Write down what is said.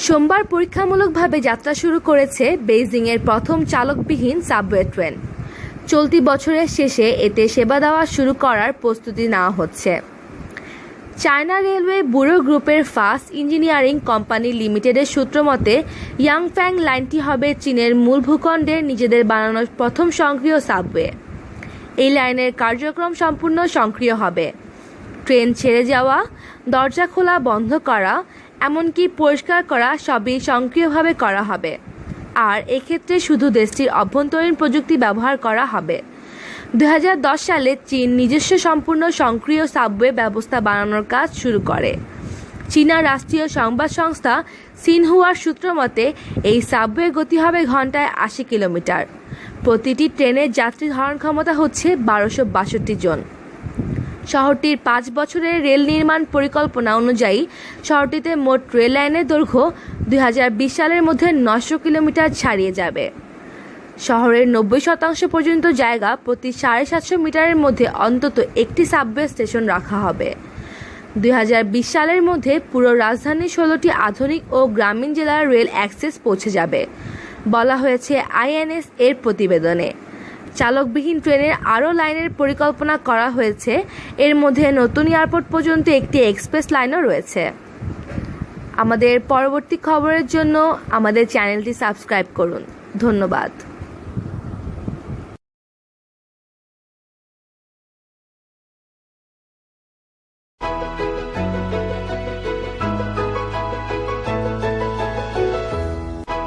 সোমবার পরীক্ষামূলকভাবে যাত্রা শুরু করেছে বেইজিংয়ের প্রথম চালকবিহীন সাবওয়ে ট্রেন। চলতি বছরের শেষে এতে সেবা দেওয়া শুরু করার প্রস্তুতি নেওয়া হচ্ছে। চায়না রেলওয়ে ব্যুরো গ্রুপের ফাস্ট ইঞ্জিনিয়ারিং কোম্পানি লিমিটেডের সূত্র মতে, ইয়াংফ্যাং লাইনটি হবে চীনের মূল ভূখণ্ডের নিজেদের বানানো প্রথম স্বয়ংক্রিয় সাবওয়ে। এই লাইনের কার্যক্রম সম্পূর্ণ স্বয়ংক্রিয় হবে। ট্রেন ছেড়ে যাওয়া, দরজা খোলা বন্ধ করা, এমনকি পরিষ্কার করা সবই স্বয়ংক্রিয়ভাবে করা হবে। আর এক্ষেত্রে শুধু দেশটির অভ্যন্তরীণ প্রযুক্তি ব্যবহার করা হবে। 2010 সালে চীন নিজস্ব সম্পূর্ণ স্বয়ংক্রিয় সাবওয়ে ব্যবস্থা বানানোর কাজ শুরু করে। চীনা রাষ্ট্রীয় সংবাদ সংস্থা সিনহুয়ার সূত্র মতে, এই সাবওয়ে গতি হবে ঘন্টায় 80 কিলোমিটার। প্রতিটি ট্রেনের যাত্রী ধারণ ক্ষমতা হচ্ছে 1262 জন। শহরটির 5 বছরের রেল নির্মাণ পরিকল্পনা অনুযায়ী শহরটিতে মোট রেল লাইনের দৈর্ঘ্য 2020 সালের মধ্যে 900 কিলোমিটার ছাড়িয়ে যাবে। শহরের 90% পর্যন্ত জায়গা প্রতি 750 মিটারের মধ্যে অন্তত একটি সাবওয়ে স্টেশন রাখা হবে। 2020 সালের মধ্যে পুরো রাজধানীর 16টি আধুনিক ও গ্রামীণ জেলার রেল অ্যাক্সেস পৌঁছে যাবে, বলা হয়েছে আইএনএস এর প্রতিবেদনে। চালকবিহীন ট্রেনের আরও লাইনের পরিকল্পনা করা হয়েছে। এর মধ্যে নতুন এয়ারপোর্ট পর্যন্ত একটি এক্সপ্রেস লাইনও রয়েছে। আমাদের পরবর্তী খবরের জন্য আমাদের চ্যানেলটি সাবস্ক্রাইব করুন। ধন্যবাদ।